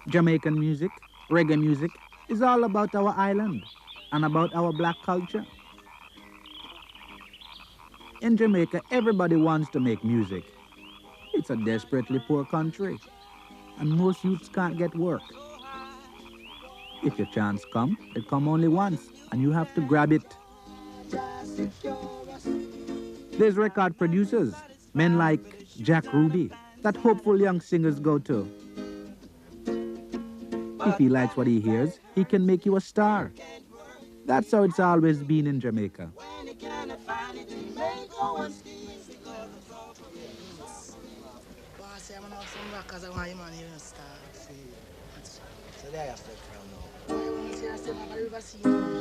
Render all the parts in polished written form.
Jamaican music, reggae music, is all about our island and about our black culture. In Jamaica, everybody wants to make music. It's a desperately poor country, and most youths can't get work. If your chance come, it come only once, and you have to grab it. There's record producers, men like Jack Ruby, that hopeful young singers go to. If he likes what he hears, he can make you a star. That's how it's always been in Jamaica.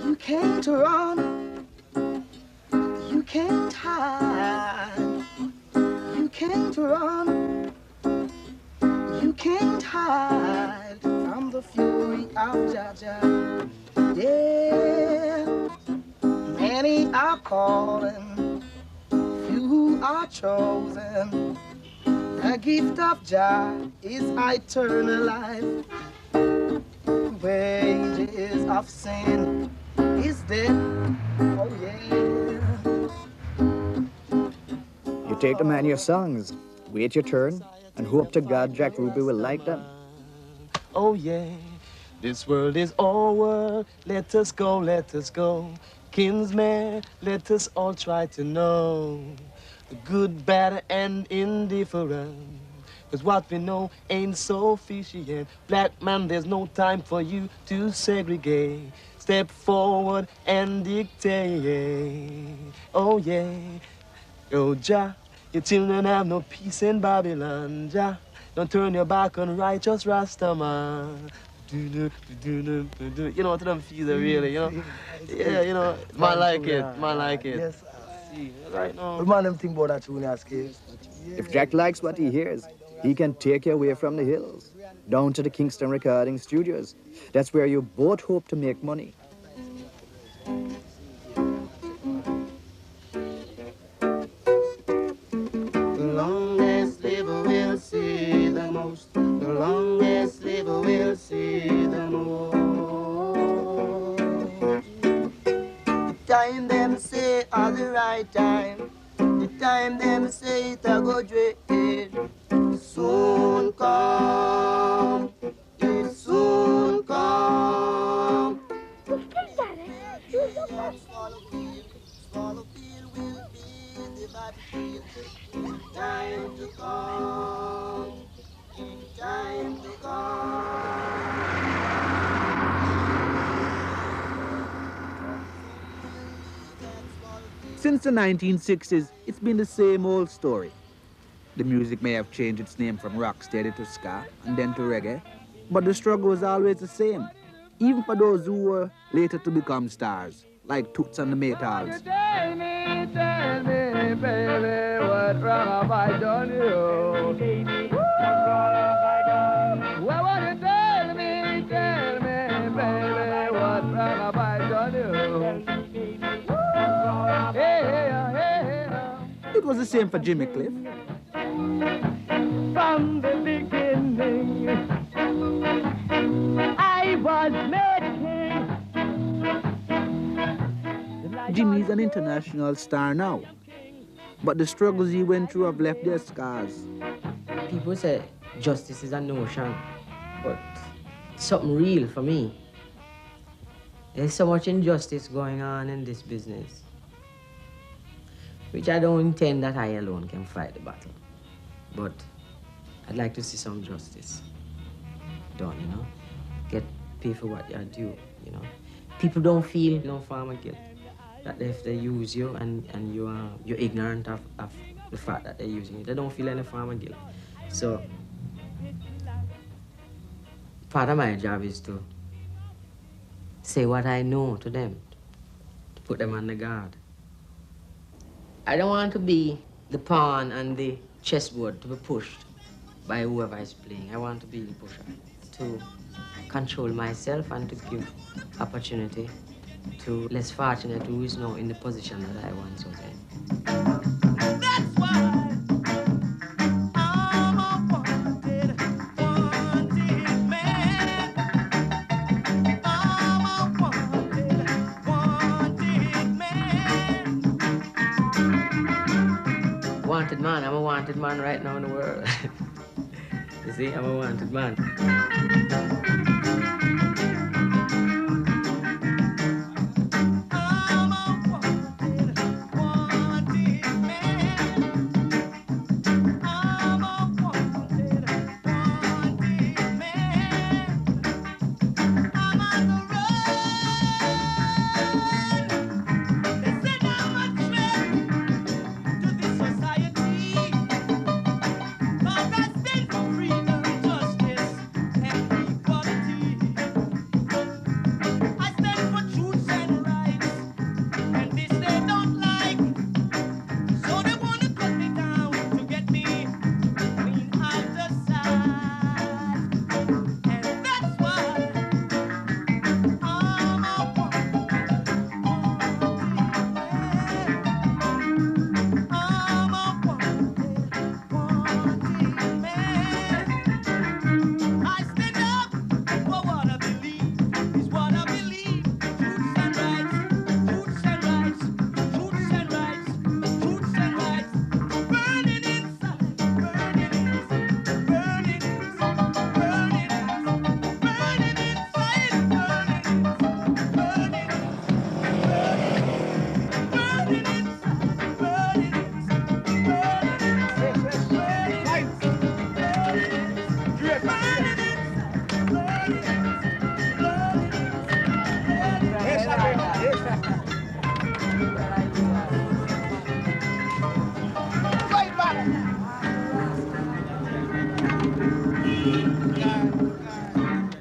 You can't run, you can't hide, you can't run, you can't hide from the fury of Jaja. Yeah, many are calling, few are chosen. The gift of Jah is eternal life. Wages of sin is death. Oh yeah. You take the man your songs, wait your turn, and hope to God Jack Ruby will like them. Oh yeah. This world is our world. Let us go, let us go. Kinsmen, let us all try to know the good, bad, and indifferent. Cause what we know ain't so fishy yet. Black man, there's no time for you to segregate. Step forward and dictate. Oh yeah. Oh Jah, your children have no peace in Babylon. Jah, don't turn your back on righteous Rastaman. You know what them feel really, you know? Yeah, you know, man like it, man like it. Yes, see, right now. But man, them think about that tune as kids. If Jack likes what he hears, he can take you away from the hills, down to the Kingston recording studios. That's where you both hope to make money. The longest liver will see the most. The longest liver will see the most. The time them say are the right time. The time them say it a go dread. Soon come. It soon come. Swallow field will be the battlefield. Time to come. Time to come. Since the 1960s, it's been the same old story. The music may have changed its name from rocksteady to ska and then to reggae, but the struggle was always the same, even for those who were later to become stars, like Toots and the Maytals. Tell me, baby, what wrong have I done you? Well, what you tell me, baby, what wrong have I done you? It was the same for Jimmy Cliff. From the beginning, I was made king. Jimmy's an international star now, but the struggles he went through have left their scars. People say justice is a notion, but it's something real for me. There's so much injustice going on in this business, which I don't intend that I alone can fight the battle. But I'd like to see some justice done, you know? Get paid for what you're due, you know? People don't feel no farmer guilt. That if they use you and you're ignorant of the fact that they're using you, they don't feel any farmer guilt. So part of my job is to say what I know to them, to put them on the guard. I don't want to be the pawn and the chessboard to be pushed by whoever is playing. I want to be the pusher, to control myself and to give opportunity to less fortunate who is now in the position that I once was in. That's why I'm a wanted man. wanted man right now in the world. You see, I'm a wanted man.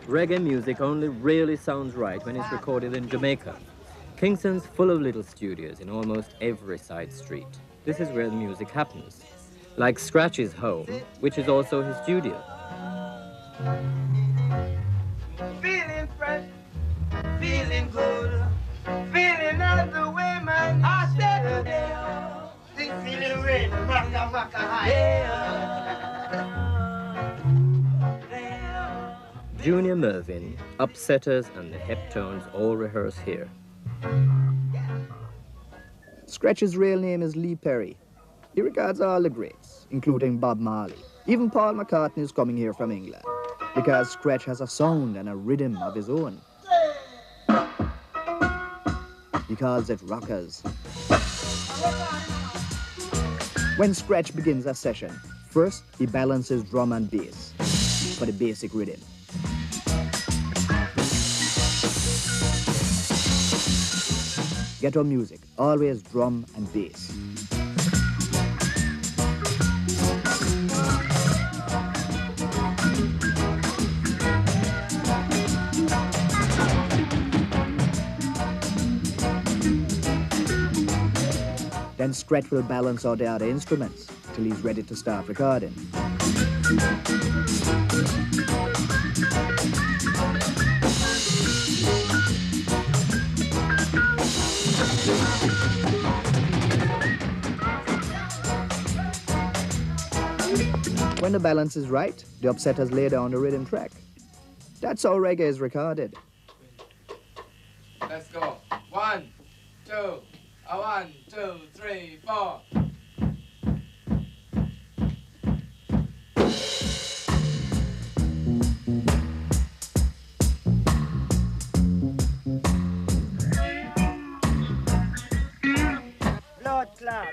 Reggae music only really sounds right when it's recorded in Jamaica. Kingston's full of little studios in almost every side street. This is where the music happens. Like Scratch's home, which is also his studio. Feeling fresh, feeling good, feeling out the way man I said today. Feeling red, maka maka high. Junior Mervyn, Upsetters and the Heptones all rehearse here. Scratch's real name is Lee Perry. He regards all the greats, including Bob Marley. Even Paul McCartney is coming here from England, because Scratch has a sound and a rhythm of his own. He calls it rockers. When Scratch begins a session, first he balances drum and bass for the basic rhythm. Ghetto music, always drum and bass. Then Scratch will balance all the other instruments till he's ready to start recording. When the balance is right, the Upsetters lay down the rhythm track. That's how reggae is recorded. Let's go. 1, 2, 1, 2, 3, 4.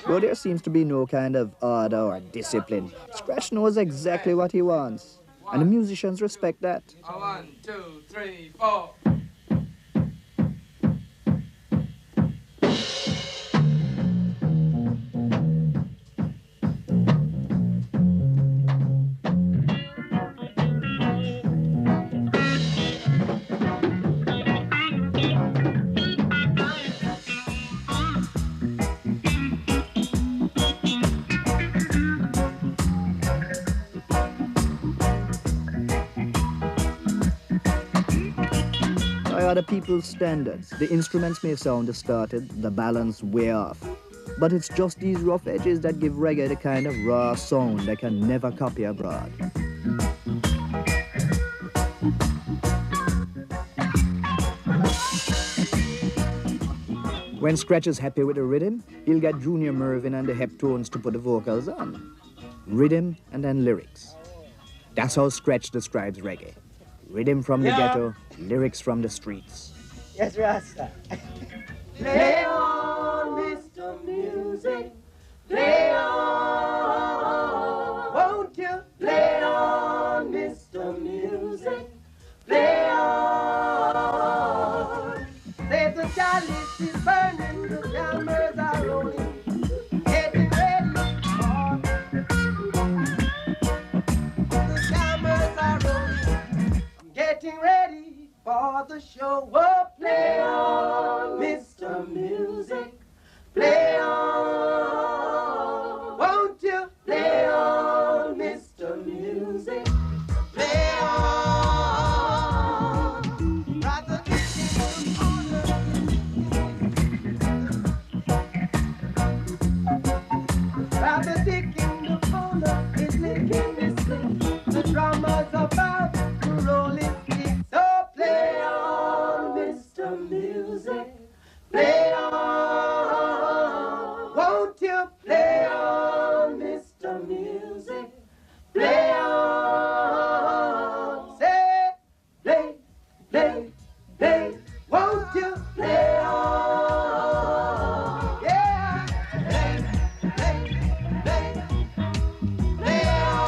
Though there seems to be no kind of order or discipline, Scratch knows exactly what he wants, and the musicians respect that. 1, 2, 3, 4. By other people's standards, the instruments may sound distorted, the balance way off. But it's just these rough edges that give reggae the kind of raw sound they can never copy abroad. When Scratch is happy with the rhythm, he'll get Junior Mervyn and the Heptones to put the vocals on. rhythm and then lyrics. That's how Scratch describes reggae. Rhythm from the ghetto, lyrics from the streets. Yes, Rasta. Play on, Mr. Music. Play on. Won't you play on, Mr. Music? Play on. Say the chalice is burning, the jammers are rolling, getting ready for. The jammers are rolling, getting ready for the show. Oh, play on, Mr. Music. Play on. Won't you play on, Mr. Music? Play on. Rather dick in the corner is licking his lips. The drummer's about to roll his feet. So play on, Mr. Music. Play on. Won't you play on, Mr. Music? Play on. Say, play, play, play. Won't you play on? Yeah. Play, play, play, play on.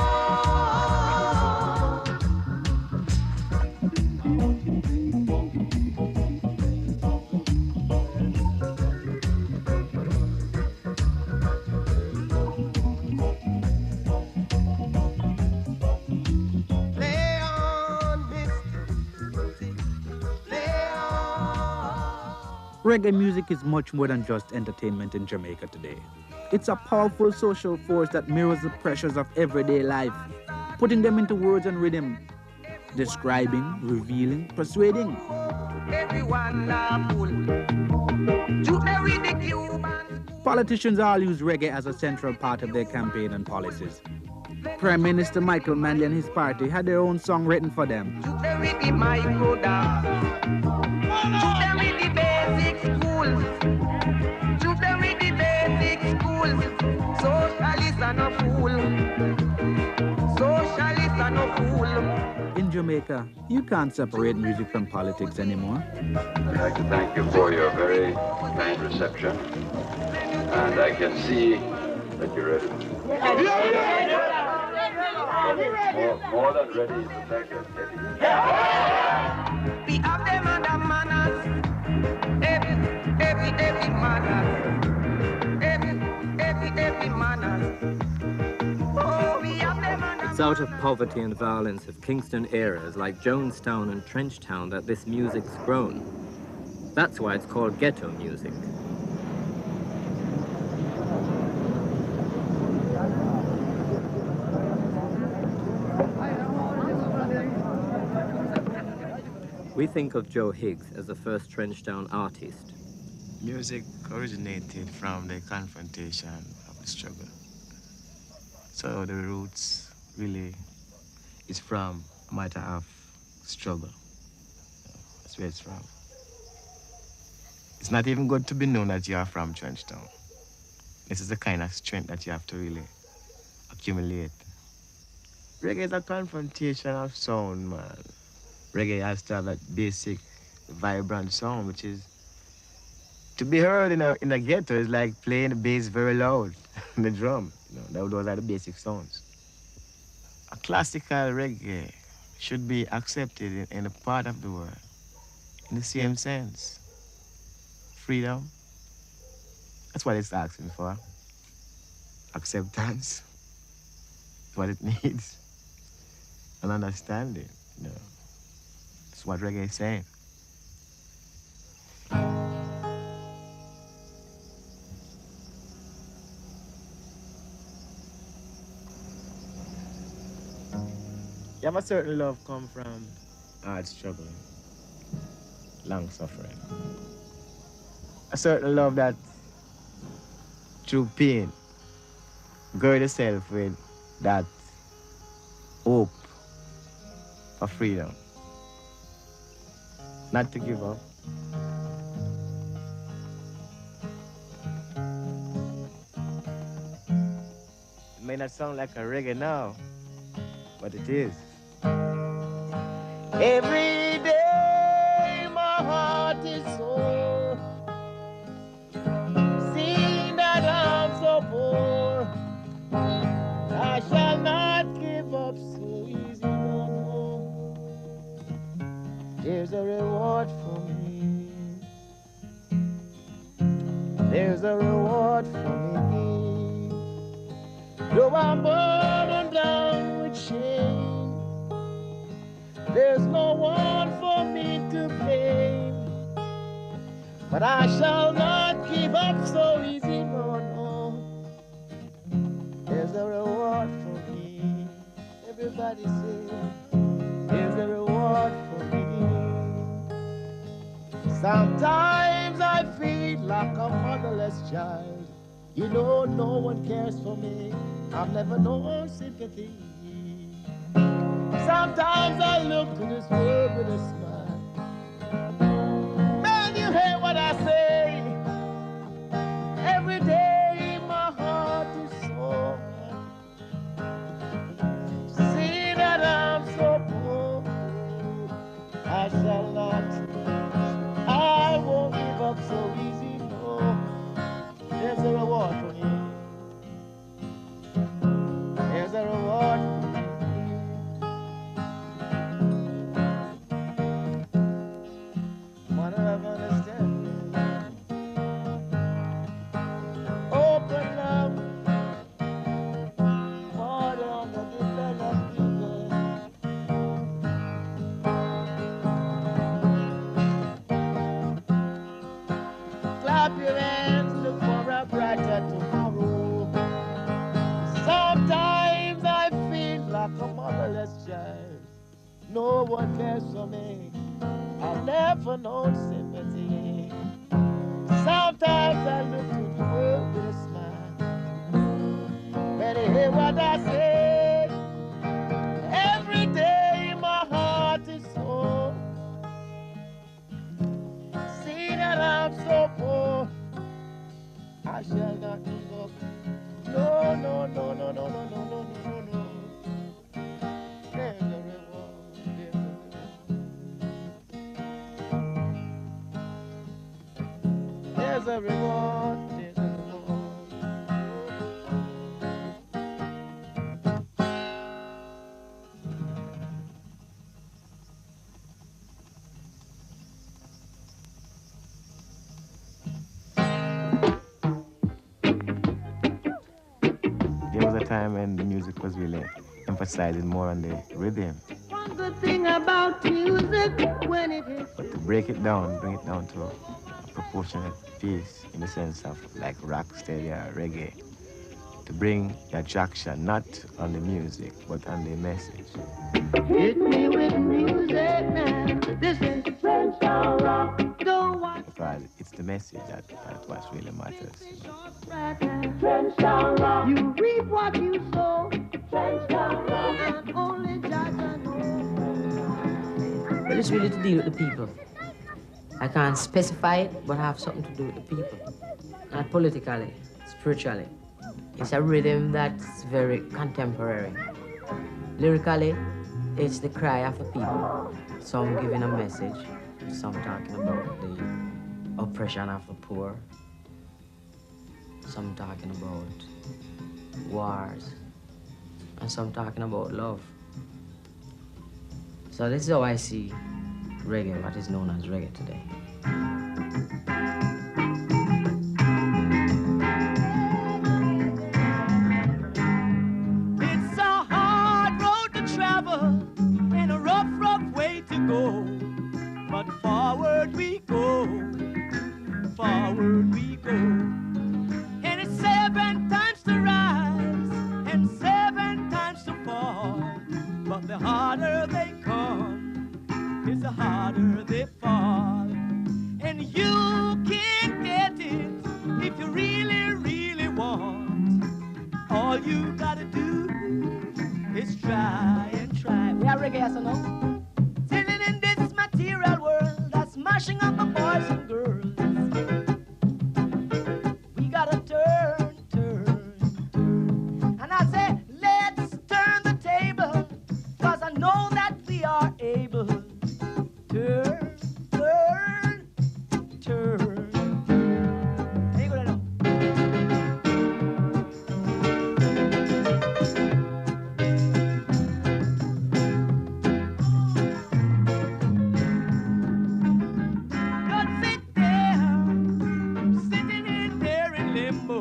Play on, Mr. Music. Play on. Reggae music is much more than just entertainment in Jamaica today. It's a powerful social force that mirrors the pressures of everyday life, putting them into words and rhythm, describing, revealing, persuading. Everyone a fool. To marry the Cuban. Politicians all use reggae as a central part of their campaign and policies. Prime Minister Michael Manley and his party had their own song written for them. To marry the micro dance. To marry the basic schools. To marry the basic schools. Socialists are no fool. Socialists are no fool. In Jamaica, you can't separate music from politics anymore. I'd like to thank you for your very kind reception. And I can see that you're ready. More than ready is the fact that ready. We have them under manners. Every manners. Every manners. Oh, we have them under. It's out of poverty and violence of Kingston eras like Jonestown and Trenchtown that this music's grown. That's why it's called ghetto music. We think of Joe Higgs as the first Trenchtown artist. Music originated from the confrontation of the struggle. So the roots really is from a matter of struggle. That's where it's from. It's not even good to be known that you are from Trenchtown. This is the kind of strength that you have to really accumulate. Reggae is a confrontation of sound, man. Reggae has to have that basic, vibrant sound, which is to be heard in a ghetto is like playing the bass very loud, the drum. You know, those are the basic sounds. A classical reggae should be accepted in a part of the world in the same sense. Freedom. That's what it's asking for. Acceptance. That's what it needs. And understanding. You know. That's what reggae is saying. You have a certain love come from hard struggle, long suffering. A certain love that through pain, gird yourself with that hope for freedom. Not to give up. may not sound like a reggae now, but it is. Every day my heart is sore, seeing that I'm so poor. I shall not give up so easy, no, no. There's a reward for me. There's a reward for me. Though I'm burdened down with shame, there's no one for me to blame. But I shall not give up so easy, no, no. There's a reward for me. Everybody say, there's a reward for me. Sometimes I feel like a motherless child. You know, no one cares for me. I've never known sympathy. Sometimes I look to this world with a smile. Man, you hear what I say? Every day my heart is sore. See that I'm so poor, I shall not, I won't give up so easy, no. There's a reward for me. There's a reward for me. Mother of understanding, open up, Mother of the developed people. Clap your hands, look for a brighter tomorrow. Sometimes I feel like a motherless child. No one cares for me. I've never known sympathy. Sometimes I look to the world with a smile. But you hear what I say? Every day my heart is sore. See that I'm so poor, I shall not give up. No, no, no, no, no, no, no, no, no, no. There's a reward, there's a reward. There's a reward, there's a reward. There was a time when the music was really emphasizing more on the rhythm. One good thing about music when it is. But to break it down, bring it down to a proportionate piece in the sense of like rock, steady, or reggae, to bring the attraction not on the music but on the message. Hit me with music now. This is French rock. Don't want Because it's the message that what really matters. French rock. You reap what you sow. French rock. And only judge and know. But it's really to deal with the people. I can't specify it, but have something to do with the people. Not politically, spiritually. It's a rhythm that's very contemporary. Lyrically, it's the cry of the people. Some giving a message, some talking about the oppression of the poor, some talking about wars, and some talking about love. So this is how I see reggae, what is known as reggae today. It's a hard road to travel and a rough, rough way to go. But forward we go, forward we go. And it's 7 times to rise and 7 times to fall. But the harder they come, is the harder they fall. And you can't get it if you really, really want. All you gotta do is try and try. We are reggae, so no? Living in this material world that's mashing up the boys and girls. We gotta turn, turn, turn. And I say, know that we are able. Turn, turn, turn. Hey, go ahead. Don't sit there, sitting in there in limbo,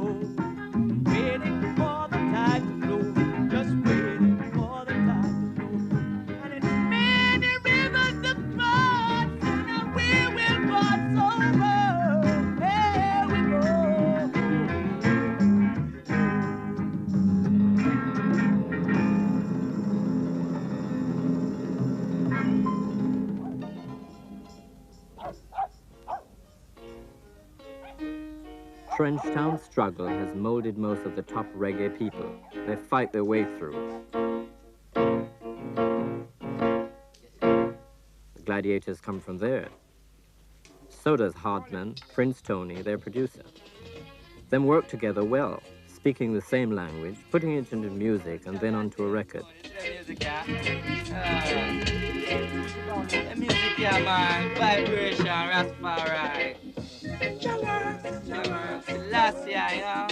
waiting for the tide to flow, just waiting for the tide to flow. And it's many rivers to cross, and we will cross over. There we go. Trenchtown's struggle has molded most of the top reggae people. They fight their way through. The gladiators come from there. So does Hardman, Prince Tony, their producer. Them work together well, speaking the same language, putting it into music, and then onto a record. The music, yeah, man. Vibration, Rastafari. Last year, you know?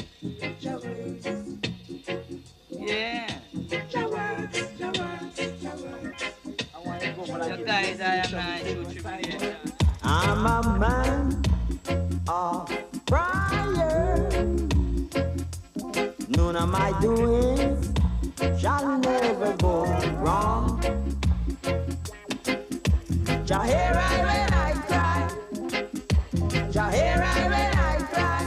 Yeah. I'm a man of prayer. None of my doings shall never go wrong. Jah hear I when I cry. Jah hear I when I cry.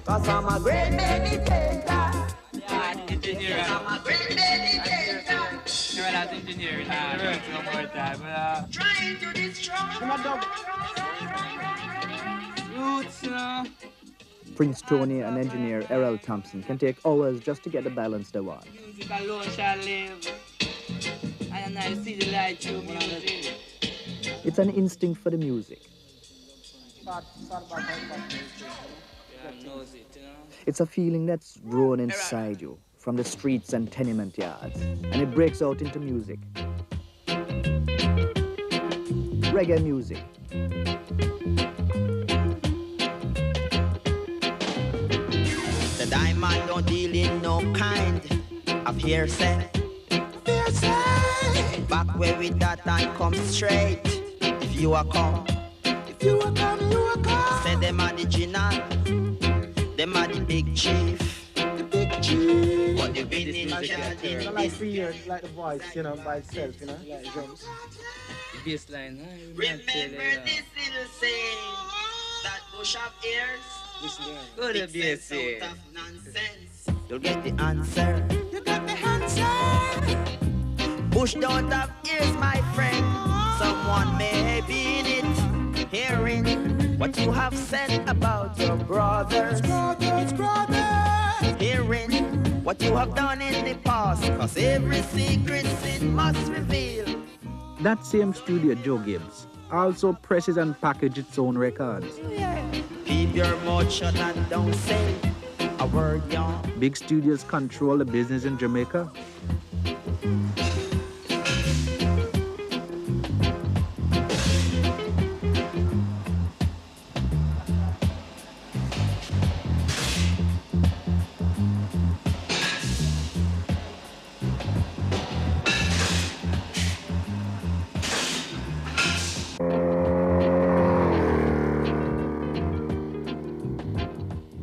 'Cause I'm a great meditator. Yeah, engineer. I'm a great meditator. You're not engineering. No more time. Trying to destroy. Roots, you know. Prince Tony and engineer Errol Thompson can take hours just to get the balance they want. Music alone shall live. And I see the light through music. It's an instinct for the music. It's a feeling that's grown inside you from the streets and tenement yards, and it breaks out into music. Reggae music. The diamond don't deal in no kind of hearsay. Back where we that and come straight. If you are come, you are come. Say them are the general, them are the big chief. The big chief. What the winning can't do. I like free ear, like the voice, you know, by itself, you know, like the drums. The bassline, huh? Remember this little saying, that bush of ears. Listen there. Go to bass, Out of nonsense. You'll get the answer. You got the answer. Bush don't have ears, my friend. Someone may be in it, hearing what you have said about your brothers. Hearing what you have done in the past, 'cause every secret sin must reveal. That same studio, Joe Gibbs, also presses and packages its own records. Keep your mouth shut and don't say a word, young. Big studios control the business in Jamaica.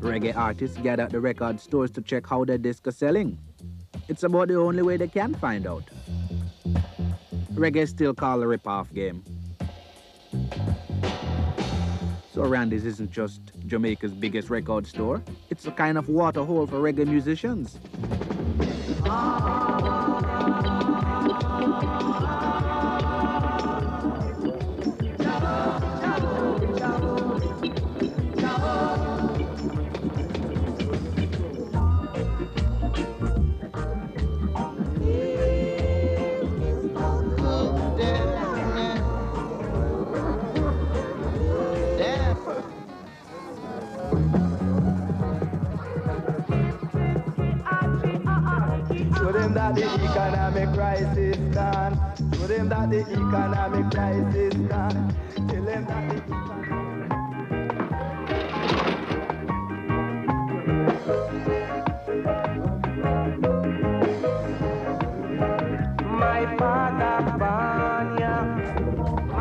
Reggae artists gather at the record stores to check how their discs are selling. It's about the only way they can find out. Reggae is still called a rip-off game. So Randy's isn't just Jamaica's biggest record store. It's a kind of waterhole for reggae musicians. Show them that the economic crisis gone. him that the economic crisis gone. Tell him that the my father born ya.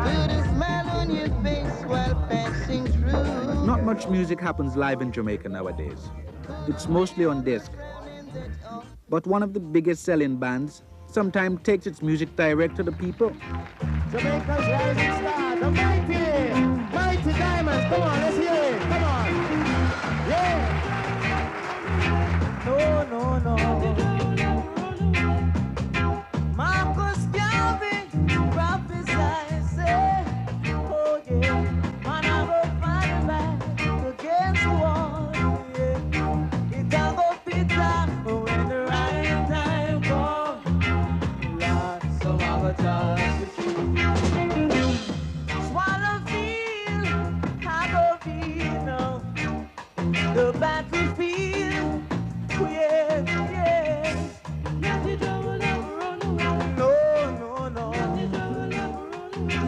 To the smile on your face while passing through. Not much music happens live in Jamaica nowadays. It's mostly on disc. But one of the biggest selling bands sometimes takes its music direct to the people. Jamaica's rising star, the mighty Diamonds. Come on, let's hear it. Come on. Yeah. No. Marcus Garvey prophesied, say, oh yeah, man I go fight back against the wall, yeah. It a go Peter when the right time comes. Lord, some of a just swallow field, I go feel now the battlefield, yeah.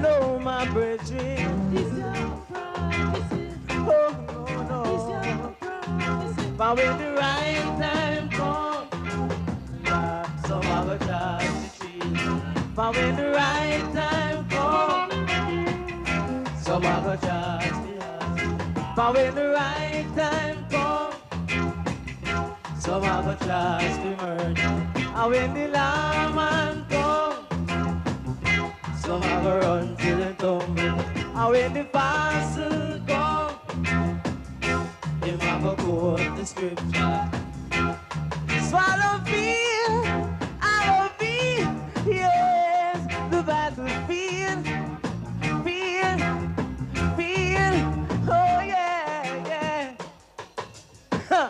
No, my brethren. Oh, no. But when the right time comes, some of us charge the tree. But when the right time comes, some of us charge the house. But when the right time comes, some of us charge the murder. And when the lawman comes, some have a run till they tumble. And when the parcel come, them have a quote the scripture. Swallow field, I will be, yes, the battlefield, field, oh yeah. Huh.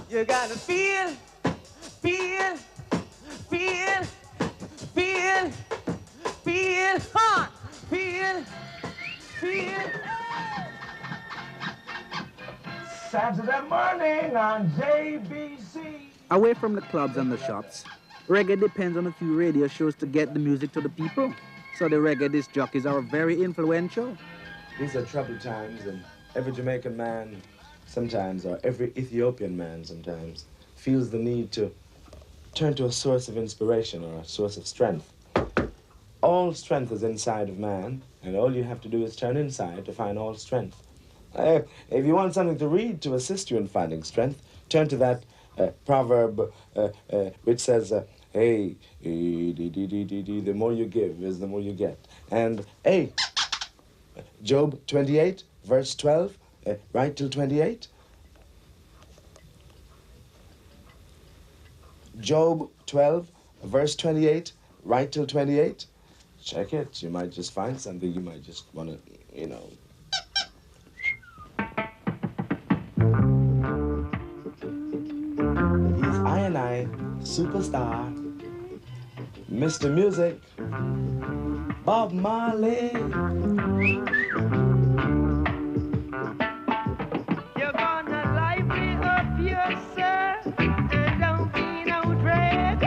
You gotta feel. Saturday morning on JBC. Away from the clubs and the shops, reggae depends on a few radio shows to get the music to the people. So the reggae disc jockeys are very influential. These are troubled times, and every Jamaican man sometimes, or every Ethiopian man sometimes, feels the need to turn to a source of inspiration or a source of strength. All strength is inside of man, and all you have to do is turn inside to find all strength. If you want something to read to assist you in finding strength, turn to that proverb which says, hey, the more you give is the more you get. And hey, Job 28, verse 12, right till 28. Job 12, verse 28, right till 28. Check it. You might just find something. You might just want to, you know. He's I superstar, Mr. Music, Bob Marley. You're gonna lively up yourself and don't be no drag.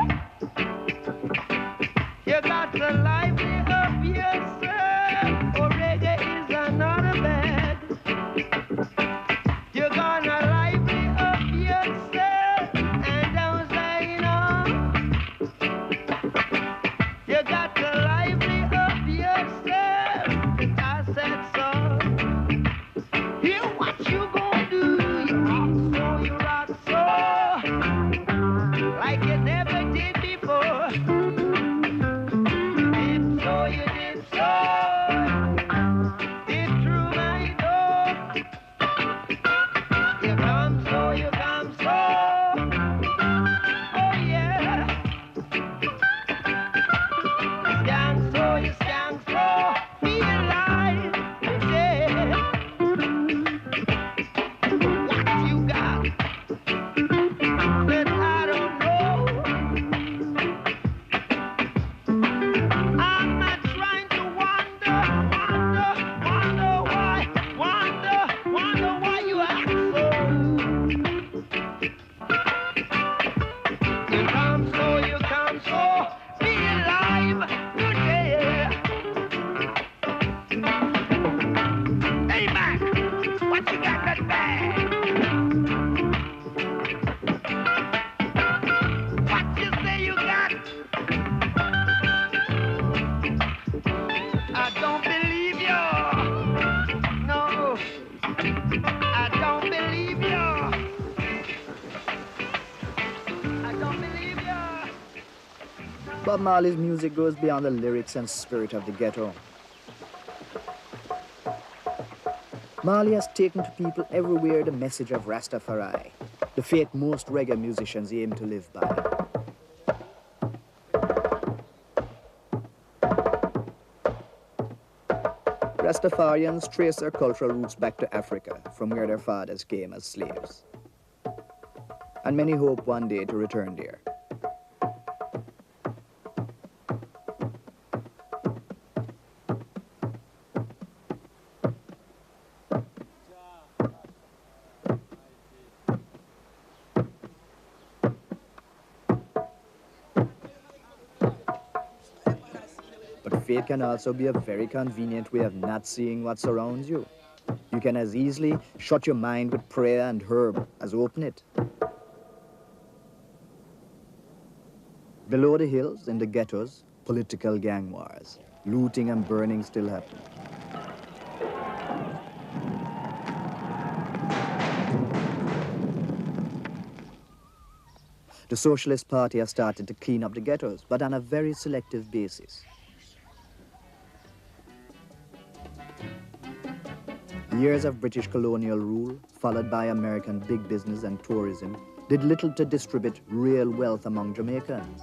You got to lively up yourself, or reggae is another bag. You're gonna lively up yourself and don't say no. You got to lively up yourself, I said so. Hear what you gonna do, you rock so, like you never did before. If so, you Bob Marley's music goes beyond the lyrics and spirit of the ghetto. Marley has taken to people everywhere the message of Rastafari, the faith most reggae musicians aim to live by. Rastafarians trace their cultural roots back to Africa, from where their fathers came as slaves. And many hope one day to return there. Faith can also be a very convenient way of not seeing what surrounds you. You can as easily shut your mind with prayer and herb as open it. Below the hills, in the ghettos, political gang wars. Looting and burning still happen. The Socialist Party has started to clean up the ghettos, but on a very selective basis. Years of British colonial rule, followed by American big business and tourism, did little to distribute real wealth among Jamaicans.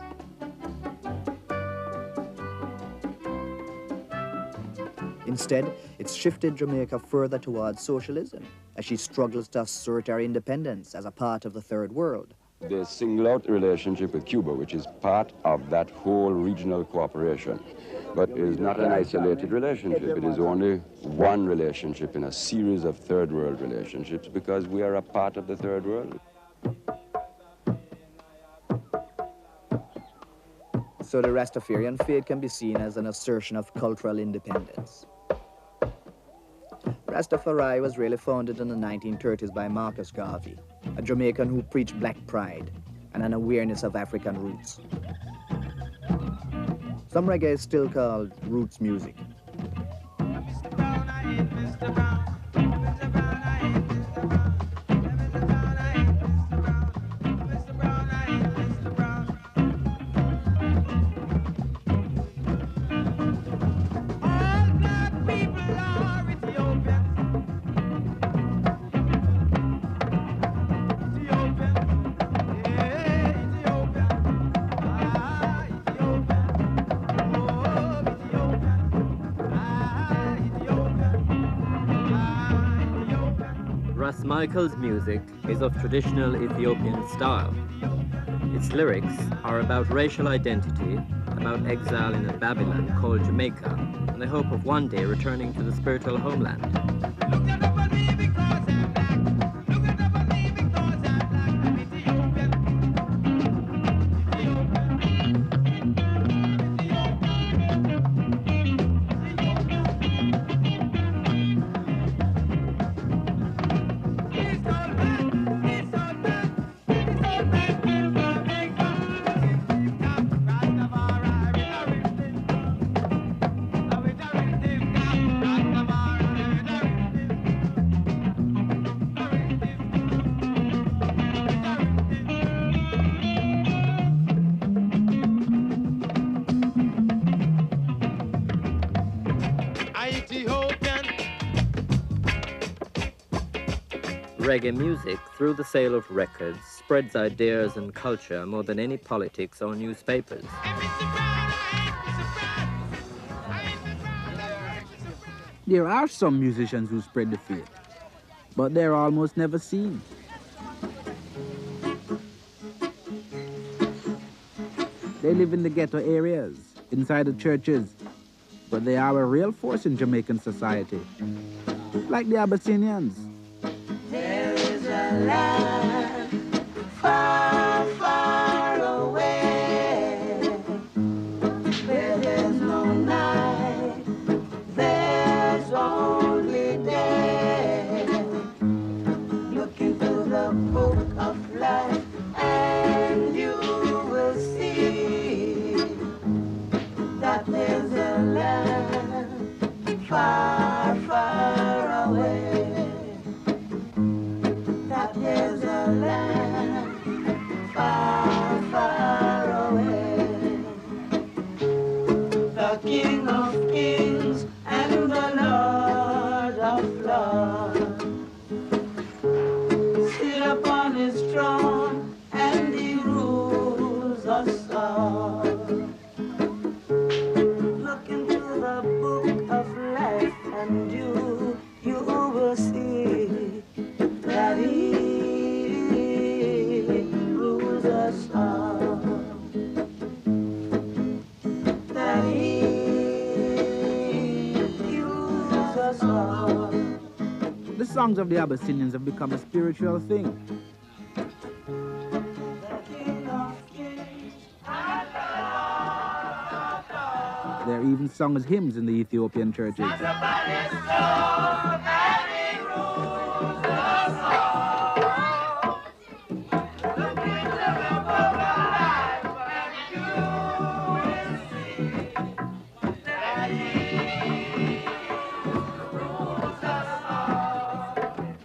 Instead, it's shifted Jamaica further towards socialism, as she struggles to assert her independence as a part of the third world. They single out the relationship with Cuba, which is part of that whole regional cooperation, but is not an isolated relationship. It is only one relationship in a series of third world relationships because we are a part of the third world. So the Rastafarian faith can be seen as an assertion of cultural independence. Rastafari was really founded in the 1930s by Marcus Garvey, a Jamaican who preached black pride and an awareness of African roots. Some reggae is still called roots music. Michael's music is of traditional Ethiopian style. Its lyrics are about racial identity, about exile in a Babylon called Jamaica, and the hope of one day returning to the spiritual homeland. Reggae music, through the sale of records, spreads ideas and culture more than any politics or newspapers. There are some musicians who spread the faith, but they're almost never seen. They live in the ghetto areas, inside the churches, but they are a real force in Jamaican society, like the Abyssinians. There is a land far, far away, where there's no night, there's only day. Look into the book of life and you will see that there's a land far, far away. There's a the King of Kings and the Lord of Lords. Sit upon his throne and he rules us all. Look into the book of life and you will see that he rules us all. That he rules us all. The songs of the Abyssinians have become a spiritual thing. They're even sung as hymns in the Ethiopian churches.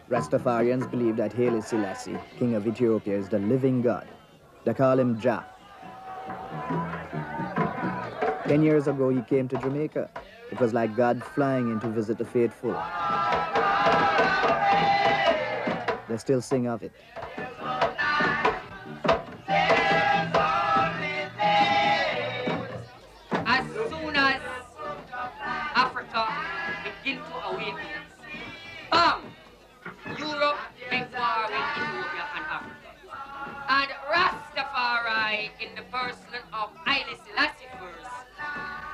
Rastafarians believe that Haile Selassie, King of Ethiopia, is the living God. They call him Jah. 10 years ago, he came to Jamaica. It was like God flying in to visit the faithful. They still sing of it. As soon as Africa begin to awaken, bam! Europe make war with Ethiopia and Africa. And Rastafari, in the person of Haile Selassie first,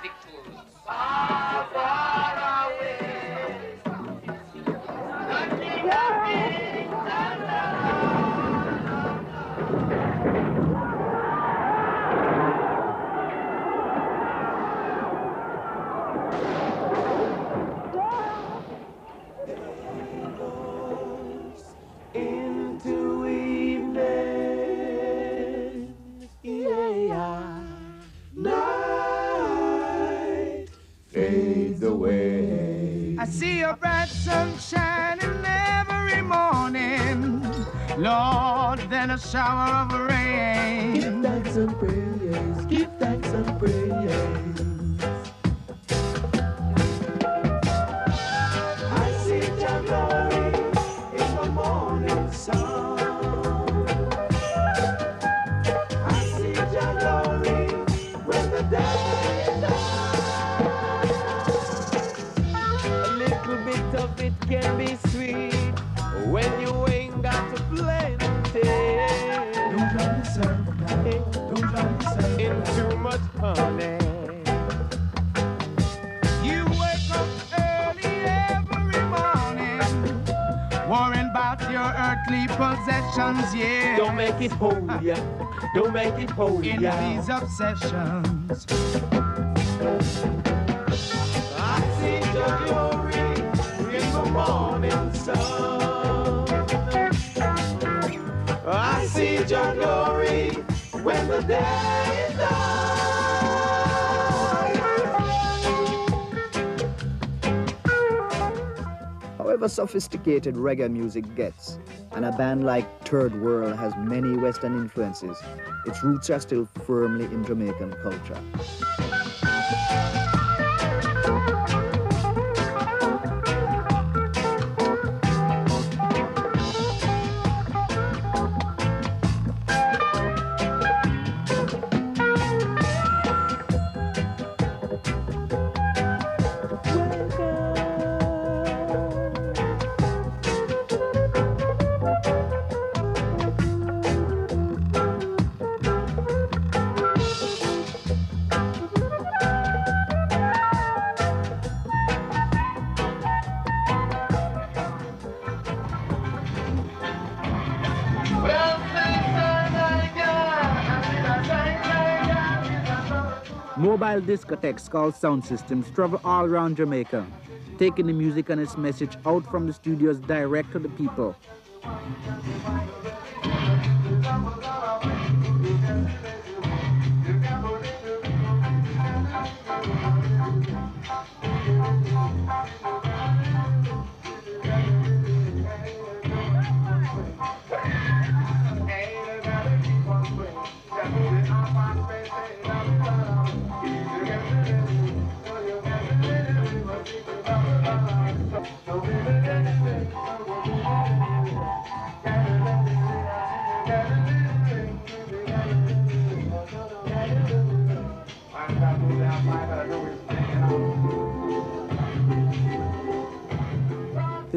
victorious. Far, far away. Into evening, yeah. Night fades away. I see a bright sun shining every morning, Lord, then a shower of rain. Give thanks and praise, give thanks and praise. I see your glory in the morning sun. I see your glory when the day is done. A little bit of it can be sweet when you ain't got to plenty. Don't drown yourself now. Don't drown yourself in too much honey. You wake up early every morning, worrying about your earthly possessions, yeah. Don't make it holy, don't make it holy. In these obsessions, I see your glory in the morning sun. I see your glory when the day is done. However sophisticated reggae music gets, and a band like Third World has many Western influences, its roots are still firmly in Jamaican culture. Mobile discotheques called sound systems travel all around Jamaica, taking the music and its message out from the studios direct to the people.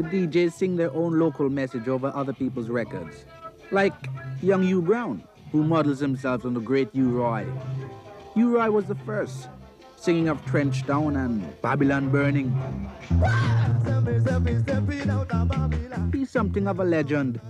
DJs sing their own local message over other people's records. Like young Hugh Brown, who models himself on the great Hugh Roy. Hugh Roy was the first, singing of Trench Town and Babylon burning. He's something of a legend.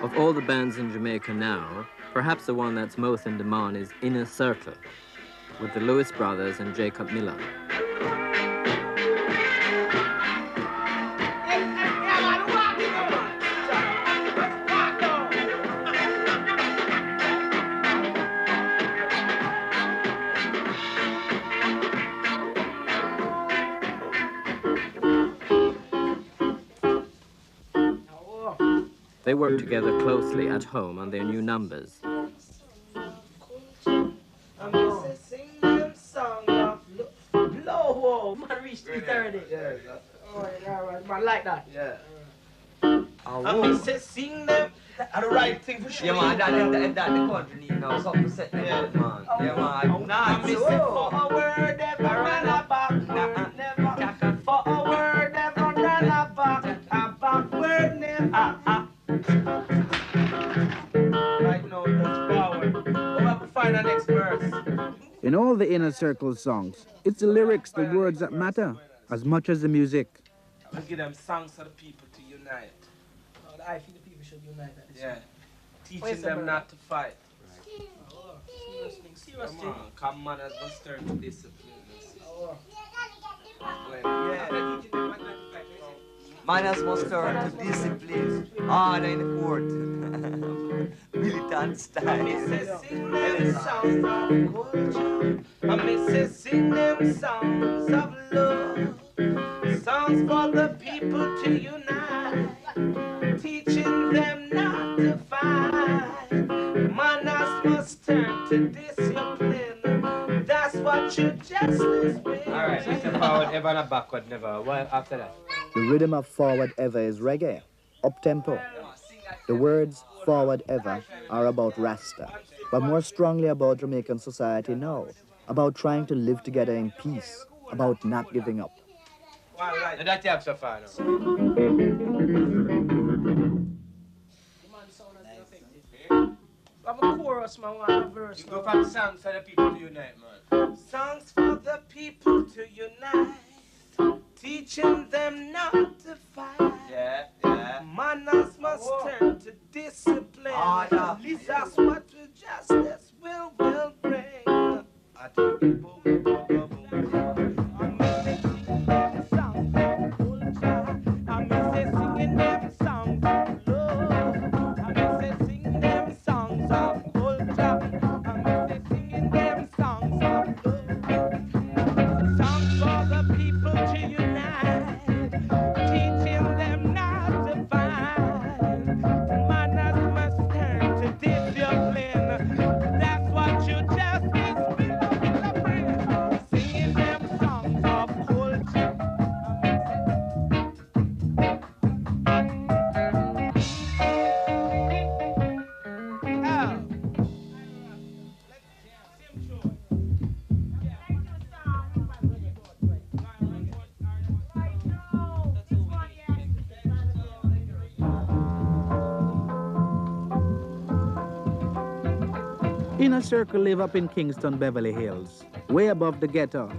Of all the bands in Jamaica now, perhaps the one that's most in demand is Inner Circle, with the Lewis Brothers and Jacob Miller. They work together closely at home on their new numbers. Man like that. Yeah. I mean, sing them. That's the right thing for sure. Yeah, man, that the country need now something to set them up, man. Yeah, man. I miss it for a word, never run a back. Never for a word, never run a back. A backward, never. Right now, that's power. We'll have to find the next verse. In all the Inner Circle songs, it's the lyrics, the words that matter, as much as the music. We'll give them songs for the people to unite. I feel the people should unite at this time. Teaching them not to fight. Serious thing. Come on, manners must turn to discipline. Manners must turn to discipline. Order in the court. Militant style. I miss sing them songs of culture. I miss sing them songs of love. Songs for the people to unite. Teaching them not to fight. Manners must turn to discipline. That's what you justice with. Alright, it's a forward ever and a backward never. What after that? The rhythm of forward ever is reggae, up-tempo. The words forward ever are about Rasta, but more strongly about Jamaican society now, about trying to live together in peace, about not giving up. That's up so far now. I'm a chorus, man, one verse. You go from songs for the people to unite, man. Songs for the people to unite. Teaching them not to fight. Yeah. Manners must turn to discipline. That's what the justice will bring. I take it, boom, boom, boom, boom. Discipline. Inner Circle live up in Kingston, Beverly Hills, way above the ghetto.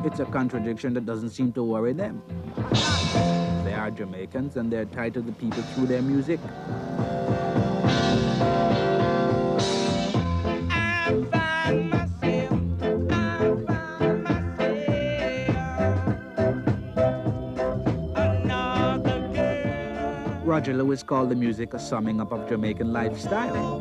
It's a contradiction that doesn't seem to worry them. They are Jamaicans and they're tied to the people through their music. Roger Lewis called the music a summing up of Jamaican lifestyle.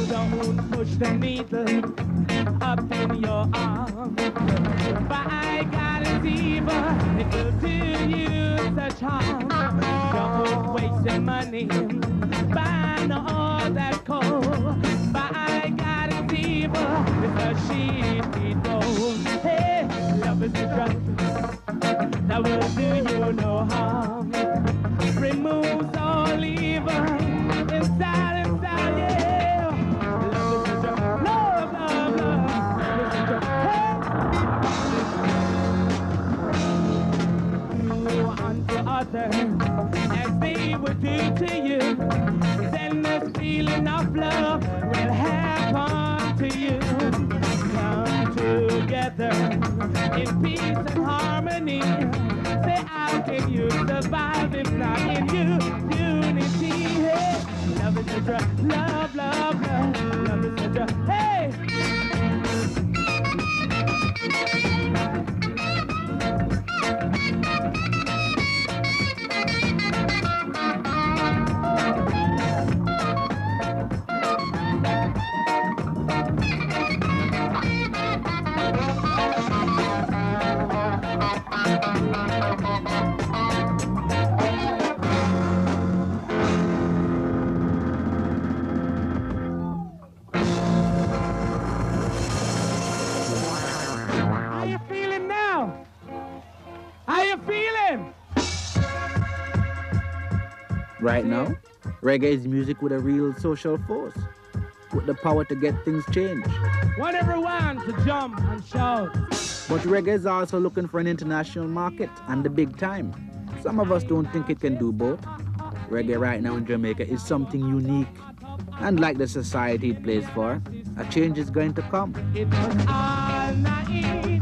Don't push the needle up in your arm. By God it's evil, it will do you such harm. Don't waste your money buying all that coal. By God it's evil, it's a sheep gold. Hey, love is a drug that will do you no harm. Removes all evil inside, yeah. Love is a drug, love, love, love. Love is a drug, hey. Do unto others as they would do to you. Then this feeling of love will happen to you. Come together in peace and harmony. Say, how can you survive if not in unity? Hey, love is a drug, love, love, love. Love is a drug, hey. How you feeling now? How you feeling? Right now, reggae is music with a real social force, with the power to get things changed. Want everyone to jump and shout. But reggae is also looking for an international market and the big time. Some of us don't think it can do both. Reggae right now in Jamaica is something unique. And like the society it plays for, a change is going to come. It was all night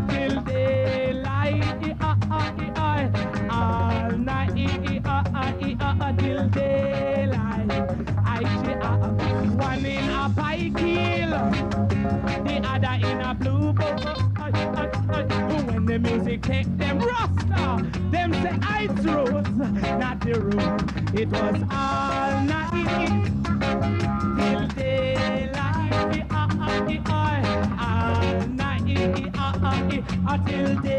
till daylight, all night till daylight. One in a pike heel, the other in a blue boat. When the music take them Rasta, them say it's rose, not the road. It was all night till daylight, all night till daylight.